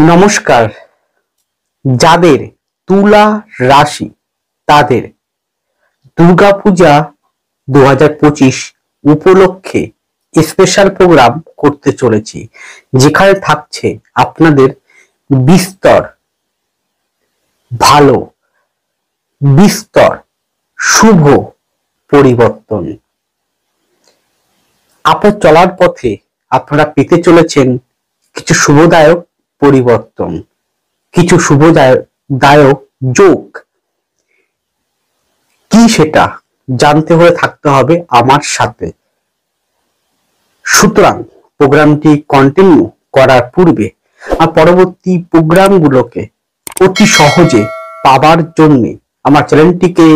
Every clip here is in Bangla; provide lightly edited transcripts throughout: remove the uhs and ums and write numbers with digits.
নমস্কার। যাদের তুলা রাশি তাদের দুর্গাপূজা 2025 উপলক্ষে স্পেশাল প্রোগ্রাম করতে চলেছি, যেখানে থাকছে আপনাদের বিস্তর ভালো, বিস্তর শুভ পরিবর্তন। আপনার চলার পথে আপনারা পেতে চলেছেন কিছু শুভদায়ক পরিবর্তন, কিছু শুভদায়ক যোগ। কি সেটা জানতে হলে থাকতে হবে আমার সাথে। সুতরাং প্রোগ্রামটি কন্টিনিউ করার পূর্বে আর পরবর্তী প্রোগ্রামগুলোকে অতি সহজে পাবার জন্য আমার চ্যানেলটিকে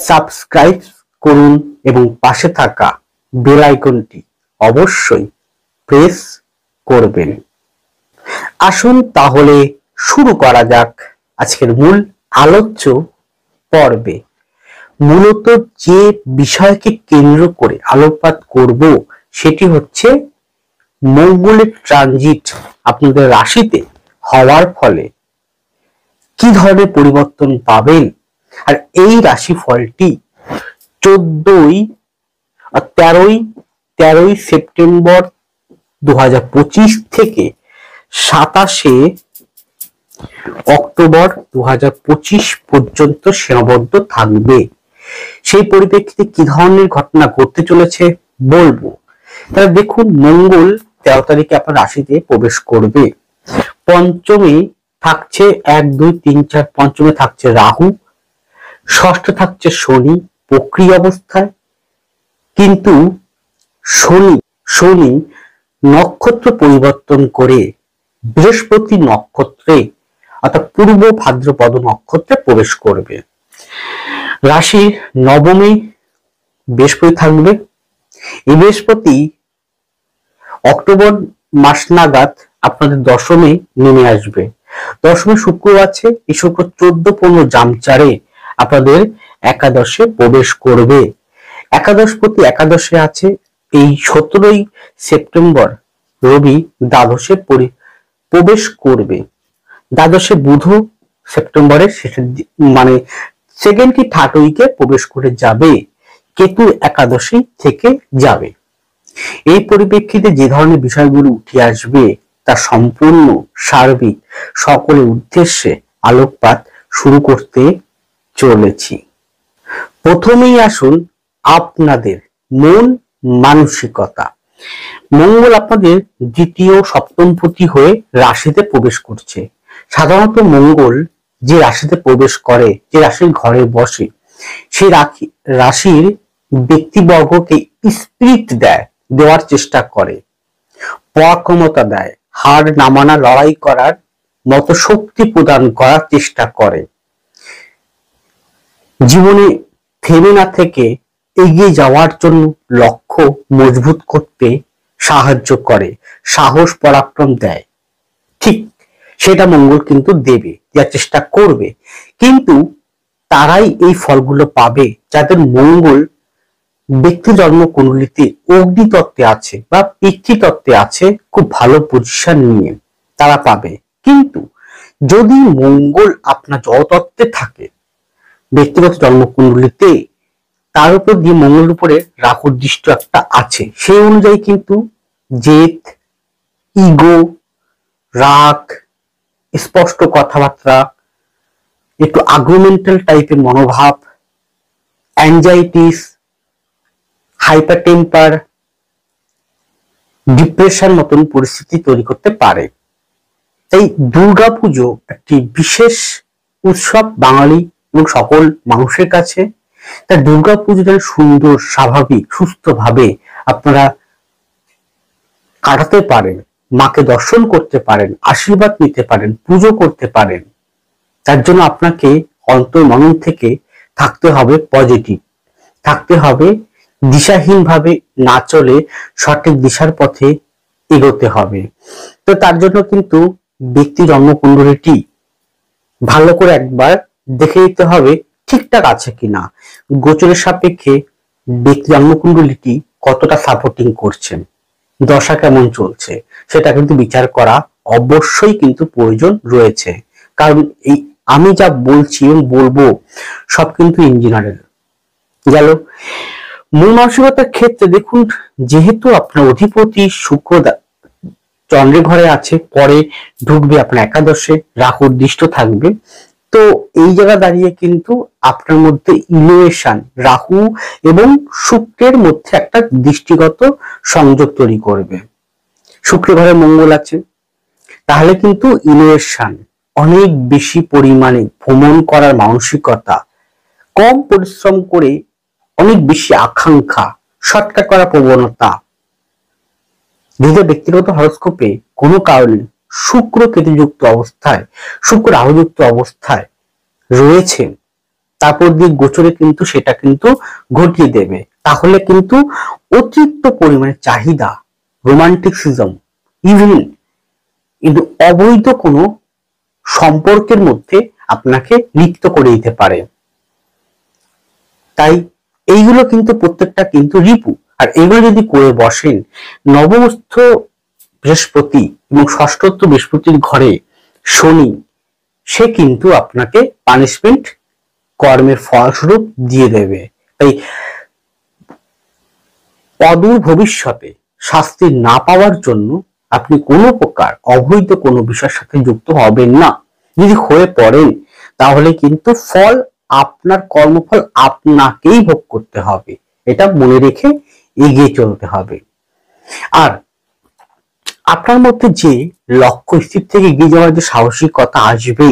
সাবস্ক্রাইব করুন এবং পাশে থাকা বেল আইকনটি অবশ্যই প্রেস করবেন। আসুন তাহলে শুরু করা যাক আজকের মূল আলোচ্য পর্বে। মূলত যে বিষয়কে কেন্দ্র করে আলোকপাত করব সেটি হচ্ছে মঙ্গলের ট্রানজিট আপনাদের রাশিতে হওয়ার ফলে কি ধরনের পরিবর্তন পাবেন, আর এই রাশিফলটি 13ই সেপ্টেম্বর 2025 থেকে 27 অক্টোবর 2025 পর্যন্ত সীমাবদ্ধ থাকবে। সেই পরিপ্রেক্ষিতে কি ধরনের ঘটনা ঘটতে চলেছে বলবো। তাহলে দেখুন, মঙ্গল 13 তারিখে আপনার রাশিতে প্রবেশ করবে। পঞ্চমে থাকছে 1, 2, 3, 4, পঞ্চমে থাকছে রাহু, ষষ্ঠ থাকছে শনি বক্রী অবস্থায়। কিন্তু শনি নক্ষত্র পরিবর্তন করে বৃহস্পতি নক্ষত্রে অর্থাৎ পূর্ব ভাদ্রপদ নক্ষত্রে প্রবেশ করবে। রাশির নবমে বৃহস্পতি থাকবে। এই বৃহস্পতি অক্টোবর মাস নাগাদ আপনাদের দশমে নেমে আসবে। দশমে শুক্র আছে, এই শুক্র 14-15 জামচারে আপনাদের একাদশে প্রবেশ করবে। একাদশপতি একাদশে আছে। এই 17ই সেপ্টেম্বর রবি দ্বাদশে প্রবেশ করবে। দ্বাদশে বুধ সেপ্টেম্বরের শেষের মানে সেকেন্ড কি থার্ড উইকে প্রবেশ করে যাবে। কেতু একাদশী থেকে যাবে। এই পরিপ্রেক্ষিতে যে ধরনের বিষয়গুলো উঠে আসবে তা সম্পূর্ণ সার্বিক সকলের উদ্দেশ্যে আলোকপাত শুরু করতে চলেছি। প্রথমেই আসুন আপনাদের মন মানসিকতা। মঙ্গল আপনাদের দ্বিতীয় সপ্তমপতি হয়ে রাশিতে প্রবেশ করছে। সাধারণত মঙ্গল যে রাশিতে প্রবেশ করে, যে রাশির ঘরে বসে, সেই রাশির ব্যক্তিবর্গকে স্পিরিট দেওয়ার চেষ্টা করে, পরাক্রমতা দেয়, হার না মানা লড়াই করার মতো শক্তি প্রদান করার চেষ্টা করে। জীবনে থেমে না থেকে এগিয়ে যাওয়ার জন্য লক্ষ্য মজবুত করতে সাহায্য করে, সাহস পরাক্রম দেয়। ঠিক সেটা মঙ্গল কিন্তু দেবে, যার চেষ্টা করবে। কিন্তু তারাই এই ফলগুলো পাবে যাদের মঙ্গল ব্যক্তি জন্মকুণ্ডলিতে অগ্নিতত্ত্বে আছে বা পিতৃতত্ত্বে আছে, খুব ভালো পজিশন নিয়ে তারা পাবে। কিন্তু যদি মঙ্গল আপনার জলতত্ত্বে থাকে ব্যক্তিগত জন্মকুণ্ডলিতে, তার উপর দিয়ে মঙ্গলের উপরে রাহুর দৃষ্টি একটা আছে, সেই অনুযায়ী কিন্তু জেদ, ইগো, রাগ, স্পষ্ট কথাবার্তা, একটু আর্গুমেন্টাল টাইপের মনোভাব, অ্যাংজাইটিস, হাইপার টেম্পার, ডিপ্রেশন মতন পরিস্থিতি তৈরি করতে পারে। তাই দুর্গাপুজো একটি বিশেষ উৎসব বাঙালি এবং সকল মানুষের কাছে। তাই দুর্গাপুজো যেন সুন্দর, স্বাভাবিক, সুস্থভাবে আপনারা কাটাতে পারেন, মাকে দর্শন করতে পারেন, আশীর্বাদ নিতে পারেন, পুজো করতে পারেন, তার জন্য আপনাকে অন্তর মনন থেকে থাকতে হবে পজিটিভ, থাকতে হবে দিশাহীন ভাবে না চলে সঠিক দিশার পথে এগোতে হবে। তো তার জন্য কিন্তু ব্যক্তি জন্মকুণ্ডলীটি ভালো করে একবার দেখে নিতে হবে ঠিকঠাক আছে কিনা, গোচরের সাপেক্ষে ব্যক্তি জন্মকুণ্ডলীটি কতটা সাপোর্টিং করছেন, দশা কেমন চলছে, সেটা কিন্তু বিচার করা অবশ্যই কিন্তু প্রয়োজন রয়েছে। কারণ এই আমি যা বলছি এবং বলবো সব কিন্তু ইঞ্জিনিয়ারের গেল। মূল মানসিকতার ক্ষেত্রে দেখুন, যেহেতু আপনার অধিপতি শুক্র চন্দ্রের ঘরে আছে, পরে ঢুকবে আপনার একাদশে, রাহুর দৃষ্ট থাকবে, তো এই জায়গা দাঁড়িয়ে কিন্তু আপনার মধ্যে ইনোভেশন, রাহু এবং শুক্রের মধ্যে একটা দৃষ্টিগত সংযোগ তৈরি করবে। শুক্রের ঘরে মঙ্গল আছে, তাহলে কিন্তু ইনোভেশন, অনেক বেশি পরিমাণে ভ্রমণ করার মানসিকতা, কম পরিশ্রম করে অনেক বেশি আকাঙ্ক্ষা, শর্টকাট করার প্রবণতা। নিজের ব্যক্তিগত হরস্কোপে কোনো কারণে শুক্র কেতুযুক্ত অবস্থায়, শুক্র রাহুযুক্ত অবস্থায় রয়েছে, তারপর দিয়ে গোচরে কিন্তু সেটা কিন্তু ঘটিয়ে দেবে। তাহলে কিন্তু অতিরিক্ত পরিমাণে চাহিদা, রোমান্টিসিজম, ইভেন কিন্তু অবৈধ কোনো সম্পর্কের মধ্যে আপনাকে লিপ্ত করে দিতে পারে। তাই এইগুলো কিন্তু প্রত্যেকটা কিন্তু রিপু। আর এগুলো যদি করে বসেন, নবমস্থ বৃহস্পতি এবং ষষ্ঠস্থ বৃহস্পতির ঘরে শনি, সে কিন্তু আপনাকে পানিশমেন্ট, কর্মের ফলস্বরূপ দিয়ে দেবে। তাই অদূর ভবিষ্যতে শাস্তি না পাওয়ার জন্য আপনি কোনো প্রকার অবৈধ কোনো বিষয়ের সাথে যুক্ত হবেন না। যদি হয়ে পড়েন তাহলে কিন্তু ফল, আপনার কর্মফল আপনাকেই ভোগ করতে হবে। এটা মনে রেখে এগিয়ে চলতে হবে। আর আপনার মধ্যে যে লক্ষ্য স্থির থেকে এগিয়ে যাওয়ার যে সাহসিকতা আসবে,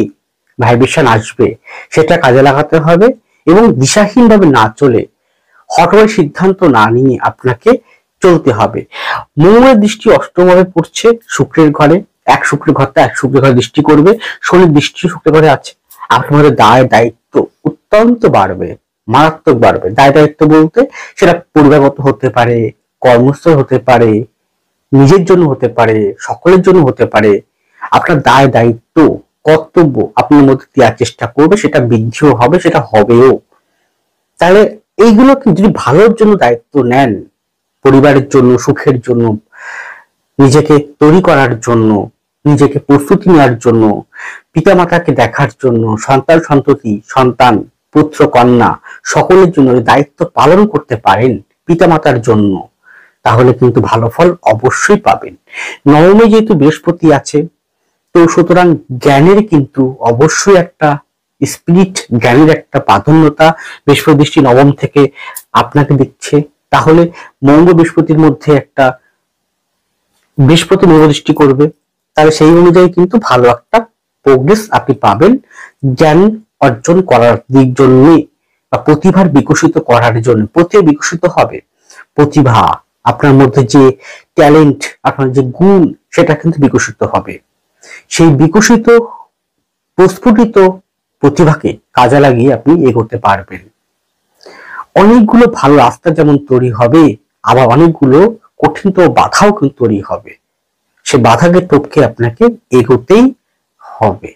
ভাইব্রেশন আসবে, সেটা কাজে লাগাতে হবে এবং দিশাহীন ভাবে না চলে, হঠাৎ সিদ্ধান্ত না নিয়ে আপনাকে চলতে হবে। মঙ্গলের দৃষ্টি অষ্টমভাবে পড়ছে শুক্রের ঘরে, এক শুক্রের ঘরটা এক শুক্রের ঘরে দৃষ্টি করবে, শনির দৃষ্টি শুক্রের ঘরে আছে। আপনার দায় দায়িত্ব অত্যন্ত বাড়বে, মারাত্মক বাড়বে। দায় দায়িত্ব বলতে সেটা পরিবারগত হতে পারে, কর্মস্থল হতে পারে, নিজের জন্য হতে পারে, সকলের জন্য হতে পারে। আপনার দায় দায়িত্ব কর্তব্য আপনার মধ্যে দেওয়ার চেষ্টা করবে, সেটা বৃদ্ধিও হবে, সেটা হবেও। তাহলে এইগুলো যদি ভালোর জন্য দায়িত্ব নেন, পরিবারের জন্য, সুখের জন্য, নিজেকে তৈরি করার জন্য, নিজেকে প্রস্তুতি নেওয়ার জন্য, পিতামাতাকে দেখার জন্য, সন্তান সন্ততি, সন্তান পুত্র কন্যা সকলের জন্য দায়িত্ব পালন করতে পারেন পিতামাতার জন্য, তাহলে কিন্তু ভালো ফল অবশ্যই পাবেন। নবমে যেহেতু বৃহস্পতি আছে, তো সুতরাং জ্ঞানের কিন্তু অবশ্যই একটা স্পিরিট, জ্ঞানের একটা প্রাধান্যতা বৃহস্পতি দৃষ্টি নবম থেকে আপনাকে দিচ্ছে। তাহলে মঙ্গল বৃহস্পতির মধ্যে একটা, বৃহস্পতি মঙ্গল দৃষ্টি করবে, তাহলে সেই অনুযায়ী কিন্তু ভালো একটা প্রোগ্রেস আপনি পাবেন জ্ঞান অর্জন করার দিক জন্য বা প্রতিভার বিকশিত করার জন্য। প্রতিভা বিকশিত হবে, প্রতিভা, আপনার মধ্যে যে ট্যালেন্ট, আপনার যে গুণ, সেটা কিন্তু বিকশিত হবে। সেই বিকশিত প্রস্ফুটিত প্রতিভাকে কাজে লাগিয়ে আপনি এগোতে পারবেন। অনেকগুলো ভালো রাস্তা যেমন তৈরি হবে, আবার অনেকগুলো কঠিনতর বাধাও কিন্তু তৈরি হবে। সে বাধাকে টপকে আপনাকে এগোতেই হবে।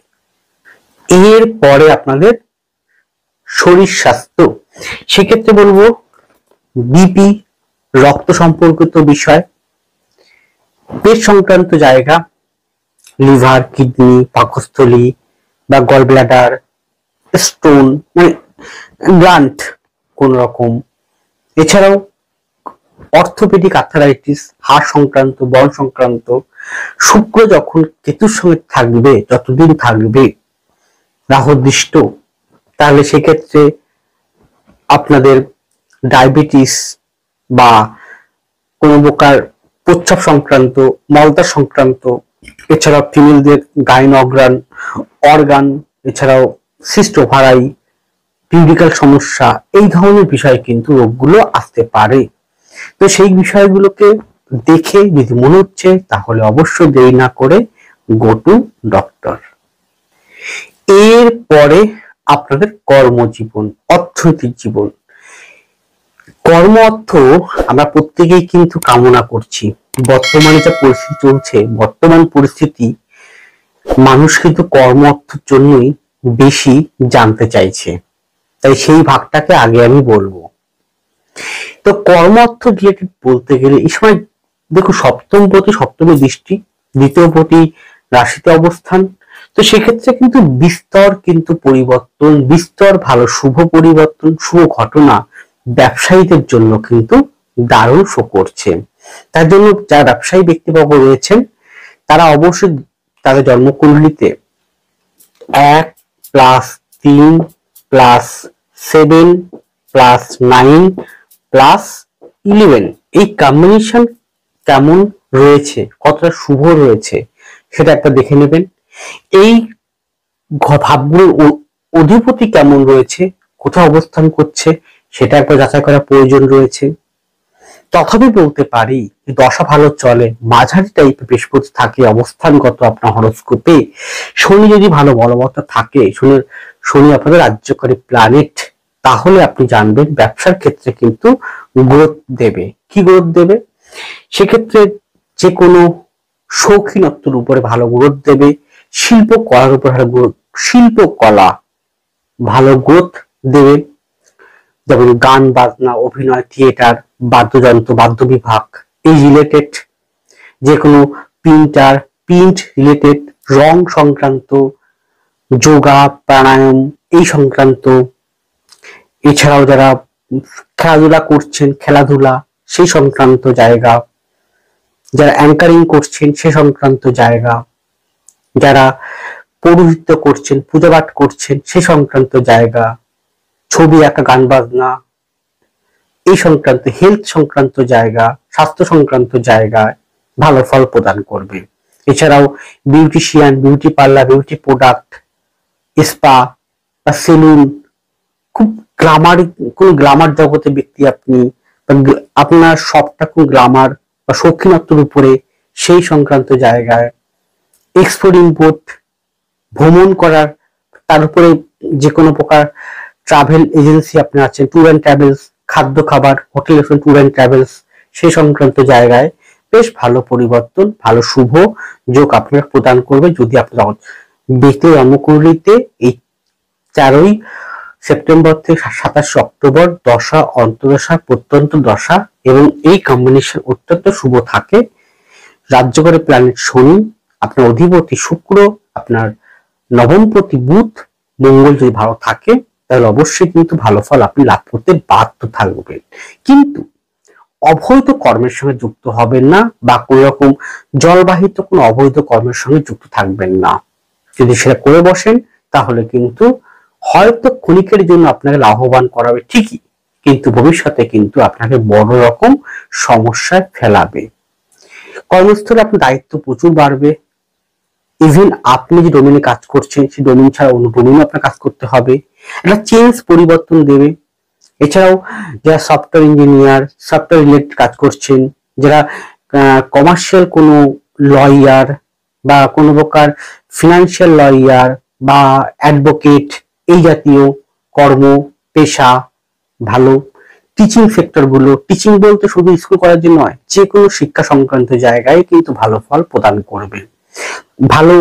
এর পরে আপনাদের শরীর স্বাস্থ্য, সেক্ষেত্রে বলবো বিপি, রক্ত সম্পর্কিত বিষয়, পেট সংক্রান্ত জায়গা, লিভার, কিডনি, পাকস্থলী বা গল ব্লাডার, স্টোন, মানে গ্লান্ট কোন রকম, এছাড়াও অর্থোপেডিক আর্থারাইটিস, হাড় সংক্রান্ত, বন সংক্রান্ত। শুক্র যখন কেতুর সঙ্গে থাকবে, যতদিন থাকবে রাহুদৃষ্ট, তাহলে সেক্ষেত্রে আপনাদের ডায়াবেটিস বা কোন প্রকার প্রস্রাব সংক্রান্ত, মলদার সংক্রান্ত, এছাড়াও ফিমেলদের গাইন অর্গান, এছাড়াও সিস্ট ওভারাই, পিউরিক্যাল সমস্যা, এই ধরনের বিষয় কিন্তু রোগগুলো আসতে পারে। তো সেই বিষয়গুলোকে দেখে যদি মনে হচ্ছে, তাহলে অবশ্যই দেরি না করে গো টু ডক্টর। এর পরে আপনাদের কর্মজীবন, অর্থনৈতিক জীবন। কর্ম অর্থ আমরা প্রত্যেকেই কিন্তু কামনা করছি। বর্তমানে যা পরিস্থিতি চলছে, বর্তমান পরিস্থিতি, মানুষ কিন্তু কর্ম অর্থের জন্যই বেশি জানতে চাইছে। তাই সেই ভাগটাকে আগে আমি বলবো। তো কর্ম অর্থ রিলেটেড বলতে গেলে এই সময় দেখো, সপ্তম প্রতি সপ্তমী দৃষ্টি, দ্বিতীয় প্রতি রাশিতে অবস্থান। তো সেক্ষেত্রে কিন্তু বিস্তর কিন্তু পরিবর্তন, বিস্তর ভালো শুভ পরিবর্তন, শুভ ঘটনা ব্যবসায়ীদের জন্য কিন্তু দারুণ শো করছে। তার জন্য যারা ব্যবসায়ী ব্যক্তিবর্গ রয়েছেন তারা অবশ্যই তাদের জন্মকুণ্ডলিতে 1+3+7+9+11 এই কম্বিনেশন কেমন রয়েছে, কতটা শুভ রয়েছে সেটা একটা দেখে নেবেন। এই ভাবগুলোর অধিপতি কেমন রয়েছে, কোথায় অবস্থান করছে সেটা একবার যাচাই করার প্রয়োজন রয়েছে। তথাপি বলতে পারি দশা ভালো চলে, মাঝারি টাইপের বৃহস্পতি থাকে অবস্থানগত আপনার হরোস্কোপে, শনি যদি ভালো বলবৎ থাকে, শনি আপনাদের রাজ্যকারী প্ল্যানেট, তাহলে আপনি জানবেন ব্যবসার ক্ষেত্রে কিন্তু গ্রোথ দেবে। কি গ্রোথ দেবে? সেক্ষেত্রে যে কোনো শৌখিনত্বের উপরে ভালো গ্রোথ দেবে, শিল্প কলার উপর শিল্প কলা ভালো গ্রোথ দেবে, যেমন গান বাজনা, অভিনয়, থিয়েটার, বাদ্যযন্ত্র, বাদ্য বিভাগ, এই রিলেটেড যে কোনো প্রিন্ট রিলেটেড, রং সংক্রান্ত, যোগা, প্রাণায়াম এই সংক্রান্ত, এছাড়াও যারা খেলাধুলা করছেন, খেলাধুলা সেই সংক্রান্ত জায়গা, যারা অ্যাঙ্কারিং করছেন সে সংক্রান্ত জায়গা, যারা পৌরোহিত্য করছেন, পূজা পাঠ করছেন সে সংক্রান্ত জায়গা, ছবি আঁকা, গান বাজনা এই সংক্রান্ত, হেলথ সংক্রান্ত জায়গা, স্বাস্থ্য সংক্রান্ত জায়গায় ভালো ফল প্রদান করবে। এছাড়াও beautician, beauty parlour, beauty product, spa বা সেলুন, খুব কোন গ্লামার জগতে ব্যক্তি আপনি, আপনার সবটা কোন গ্লামার বা শৌখিনত্বের উপরে সেই সংক্রান্ত জায়গায়, এক্সপোর্ট ইম্পোর্ট, ভ্রমণ করার, তার উপরে যে কোনো প্রকার ট্রাভেল এজেন্সি আপনি আছেন, ট্যুর অ্যান্ড ট্রাভেলস, খাদ্য খাবার, হোটেল ট্যুর অ্যান্ড ট্রাভেলস সেই সংক্রান্ত জায়গায় বেশ ভালো পরিবর্তন, ভালো শুভ যোগ আপনার প্রদান করবে যদি আপনার ব্যক্তি জন্মকুণ্ডলিতে এই 4ই সেপ্টেম্বর থেকে 27 অক্টোবর দশা, অন্তর্দশা, প্রত্যন্ত দশা এবং এই কম্বিনেশন অত্যন্ত শুভ থাকে। রাজ্যকারী প্ল্যানেট শনি, আপনার অধিপতি শুক্র, আপনার নবমপতি বুধ, মঙ্গল যদি ভালো থাকে তাহলে অবশ্যই কিন্তু ভালো ফল আপনি লাভ করতে বাধ্য থাকবেন। কিন্তু অবৈধ কর্মের সঙ্গে যুক্ত হবেন না বা কোন রকম জলবাহিত কোনো অবৈধ কর্মের সঙ্গে যুক্ত থাকবেন না। যদি সেটা করে বসেন তাহলে কিন্তু হয়তো ক্ষণিকের জন্য আপনাকে লাভবান করাবে ঠিকই, কিন্তু ভবিষ্যতে কিন্তু আপনাকে বড় রকম সমস্যায় ফেলাবে। কর্মস্থলে আপনার দায়িত্ব প্রচুর বাড়বে। ইভেন আপনি যে ডোমেনে কাজ করছেন সেই ডোমেন ছাড়া অন্য ডোমেনে আপনার কাজ করতে হবে, একটা চেঞ্জ পরিবর্তন দেবে। এছাড়াও যারা সফটওয়্যার ইঞ্জিনিয়ার, সফটওয়্যার রিলেটেড কাজ করছেন, যারা কমার্শিয়াল কোনো লয়ার বা কোনো প্রকার ফিনান্সিয়াল লয়ার বা অ্যাডভোকেট এই জাতীয় কর্ম পেশা ভালো, টিচিং সেক্টর গুলো, টিচিং বলতে শুধু স্কুল করার জন্য নয়, যে কোনো শিক্ষা সংক্রান্ত জায়গায় কিন্তু ভালো ফল প্রদান করবে। ভালো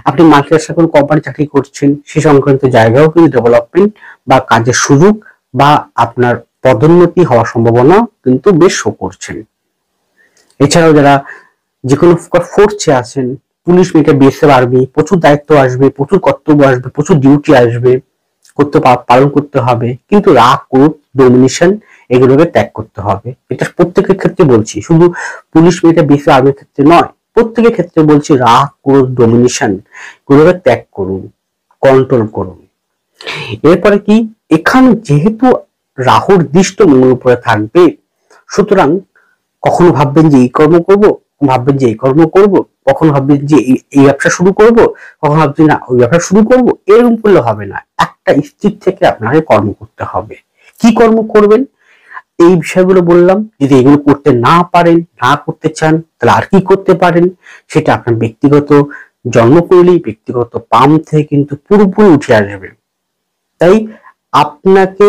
আপনি মাল্টিন্যাশনাল কোনো কোম্পানি চাকরি করছেন সে সংক্রান্ত জায়গাও কিন্তু ডেভেলপমেন্ট বা কাজের সুযোগ বা আপনার পদোন্নতি হওয়ার সম্ভাবনা কিন্তু বেশ শো করছেন। এছাড়াও যারা যে কোনো ফোর্সে আছেন, পুলিশ, মিলিটারি, বিএসএফ, আর্মি, প্রচুর দায়িত্ব আসবে, প্রচুর কর্তব্য আসবে, প্রচুর ডিউটি আসবে, পালন করতে হবে, কিন্তু রাগ, ক্রোধ, ডোমিনেশন এগুলোকে ত্যাগ করতে হবে। এটা প্রত্যেকের ক্ষেত্রে বলছি, শুধু পুলিশ, মিলিটারি, বিএসএফ, আর্মির ক্ষেত্রে নয়, প্রত্যেকের ক্ষেত্রে বলছি রাগ, ক্রোধ, ডোমিনেশন এগুলোকে ত্যাগ করুন, কন্ট্রোল করুন। এরপরে কি, এখানে যেহেতু রাহুর দৃষ্ট মঙ্গল উপরে থাকবে, সুতরাং কখনো ভাববেন যে এই কর্ম করব, ভাববেন যে এই কর্ম করব, কখনো ভাববেন যে এই ব্যবসা শুরু করব, কখনো ভাবছেন না ওই ব্যবসা শুরু করব, এরকম করলে হবে না। একটা স্থির থেকে আপনাকে কর্ম করতে হবে। কি কর্ম করবেন এই বিষয়গুলো বললাম। যদি এগুলো করতে না পারেন, না করতে চান, তাহলে আর কি করতে পারেন সেটা আপনার ব্যক্তিগত জন্মকুণ্ডলী, ব্যক্তিগত পাম থেকে কিন্তু পুরোপুরি উঠে আসবে। তাই আপনাকে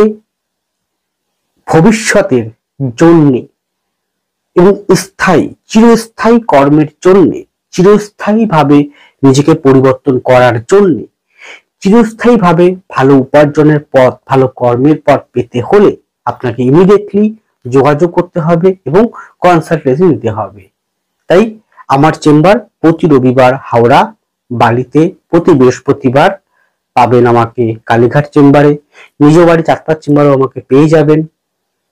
ভবিষ্যতের জন্য এবং চিরস্থায়ী কর্মের জন্য, চিরস্থায়ী ভাবে নিজেকে পরিবর্তন করার জন্য, চিরস্থায়ী ভাবে ভালো উপার্জনের পথ, ভালো কর্মের পথ পেতে হলে আপনাকে ইমিডিয়েটলি যোগাযোগ করতে হবে এবং কনসালটেন্সি নিতে হবে। তাই আমার চেম্বার প্রতি রবিবার হাওড়া বাড়িতে প্রতি বৃহস্পতিবার পাবেন আমাকে কালীঘাট চেম্বারে, নিজ বাড়ি চাঁদপাড় চেম্বারেও আমাকে পেয়ে যাবেন।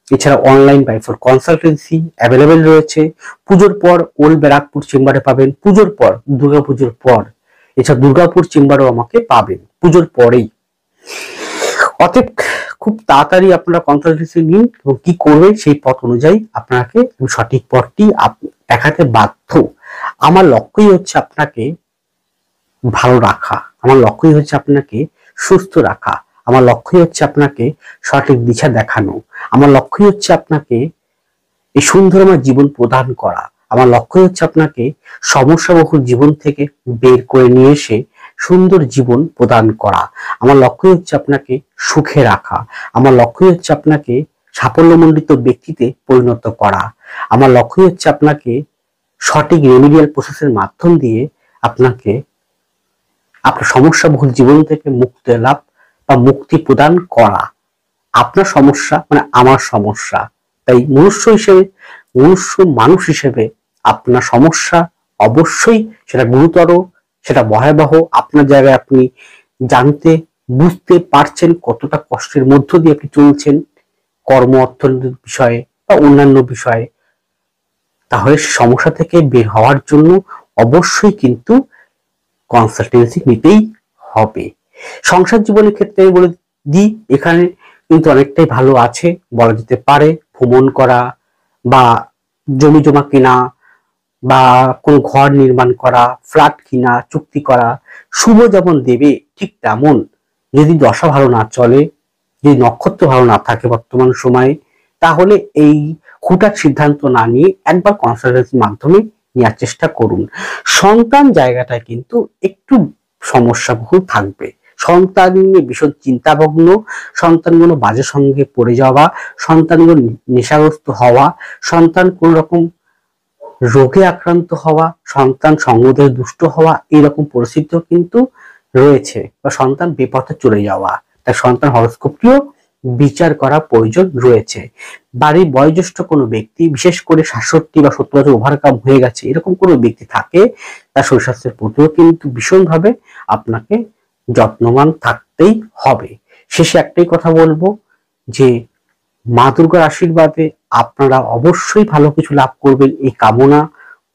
এছাড়া online by phone consultancy available রয়েছে। পুজোর পর ওল্ড ব্যারাকপুর চেম্বারে পাবেন, পুজোর পর দুর্গাপুজোর পর। এছাড়া দুর্গাপুর চেম্বারেও আমাকে পাবেন পুজোর পরেই। অতএব খুব তাড়াতাড়ি আপনারা কনসালটেন্সি নিন এবং কি করবেন সেই পথ অনুযায়ী আপনাকে সঠিক পথটি দেখাতে বাধ্য। আমার লক্ষ্যই হচ্ছে আপনাকে ভালো রাখা, আমার লক্ষ্যই হচ্ছে আপনাকে সুস্থ রাখা, আমার লক্ষ্যই হচ্ছে আপনাকে সঠিক দিশা দেখানো, আমার লক্ষ্যই হচ্ছে আপনাকে এই সুন্দরময় জীবন প্রদান করা, আমার লক্ষ্যই হচ্ছে আপনাকে সমস্যাবহুল জীবন থেকে বের করে নিয়ে এসে সুন্দর জীবন প্রদান করা, আমার লক্ষ্যই হচ্ছে আপনাকে সুখে রাখা, আমার লক্ষ্যই হচ্ছে আপনাকে সাফল্যমণ্ডিত ব্যক্তিতে পরিণত করা, আমার লক্ষ্যই হচ্ছে আপনাকে সঠিক রেমিডিয়াল প্রসেসের মাধ্যম দিয়ে আপনাকে আপনার সমস্যাবহুল জীবন থেকে মুক্তি লাভ বা মুক্তি প্রদান করা। আপনার সমস্যা মানে আমার সমস্যা, তাই মনুষ্য মানুষ হিসেবে আপনার সমস্যা অবশ্যই সেটা গুরুতর, সেটা ভয়াবহ। আপনার জায়গায় আপনি জানতে বুঝতে পারছেন কতটা কষ্টের মধ্য দিয়ে আপনি চলছেন কর্ম অর্থনৈতিক বিষয়ে বা অন্যান্য বিষয়ে, তাহলে সমস্যা থেকে বের হওয়ার জন্য অবশ্যই কিন্তু কনসালটেন্সি নিতেই হবে। সংসার জীবনের ক্ষেত্রে আমি বলে দিই, এখানে কিন্তু অনেকটাই ভালো আছে বলা যেতে পারে। ভ্রমণ করা বা জমি জমা কেনা বা কোনো ঘর নির্মাণ করা, ফ্ল্যাট কিনা, চুক্তি করা শুভ যেমন দেবে, ঠিক তেমন যদি দশা ভালো না চলে, যদি নক্ষত্র ভালো না থাকে বর্তমান সময়ে, তাহলে এই হুটহাট সিদ্ধান্ত না নিয়ে একবার কনসালটেন্সির মাধ্যমে নেওয়ার চেষ্টা করুন। সন্তান জায়গাটা কিন্তু একটু সমস্যাবহুল থাকবে, সন্তান নিয়ে ভীষণ চিন্তামগ্ন, সন্তানগুলো বাজে সঙ্গে পড়ে যাওয়া, সন্তানগুলো নেশাগ্রস্ত হওয়া, সন্তান কোন রকম রোগে আক্রান্ত হওয়া, সন্তান সঙ্গদোষে দুষ্ট হওয়া, এইরকম পরিস্থিতিও কিন্তু রয়েছে, বা সন্তান বিপথে চলে যাওয়া। তাই সন্তান হরস্কোপটিও বিচার করা প্রয়োজন রয়েছে। বাড়ির বয়োজ্যেষ্ঠ কোনো ব্যক্তি, বিশেষ করে ৬৭ বা ৭০ বছর ওভারকাম হয়ে গেছে এরকম কোনো ব্যক্তি থাকে, তার শরীর স্বাস্থ্যের প্রতিও কিন্তু ভীষণভাবে আপনাকে যত্নবান থাকতেই হবে। শেষে একটাই কথা বলবো যে মা দুর্গার আশীর্বাদে আপনারা অবশ্যই ভালো কিছু লাভ করবেন এই কামনা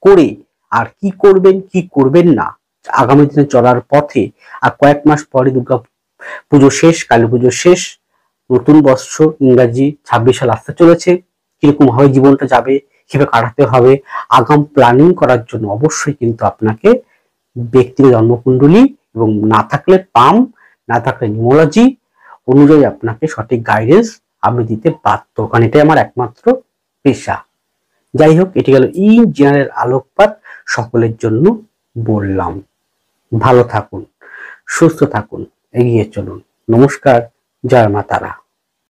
করে, আর কি করবেন কি করবেন না আগামী দিনে চলার পথে, আর কয়েক মাস পরে দুর্গা পুজো শেষ, কালী পুজো শেষ, নতুন বর্ষ ইংরাজি ২৬ সাল আসতে চলেছে। কিরকম ভাবে জীবনটা যাবে, কিভাবে কাটাতে হবে, আগাম প্ল্যানিং করার জন্য অবশ্যই কিন্তু আপনাকে ব্যক্তিগত জন্মকুণ্ডলী এবং না থাকলে পাম, না থাকলে নিউমোলজি অনুযায়ী আপনাকে সঠিক গাইডেন্স আমি দিতে বাধ্য, কারণ এটাই আমার একমাত্র পেশা। যাই হোক, এটি গেল ইন জেনারেল আলোকপাত, সকলের জন্য বললাম। ভালো থাকুন, সুস্থ থাকুন, এগিয়ে চলুন। নমস্কার, জয় মা তারা।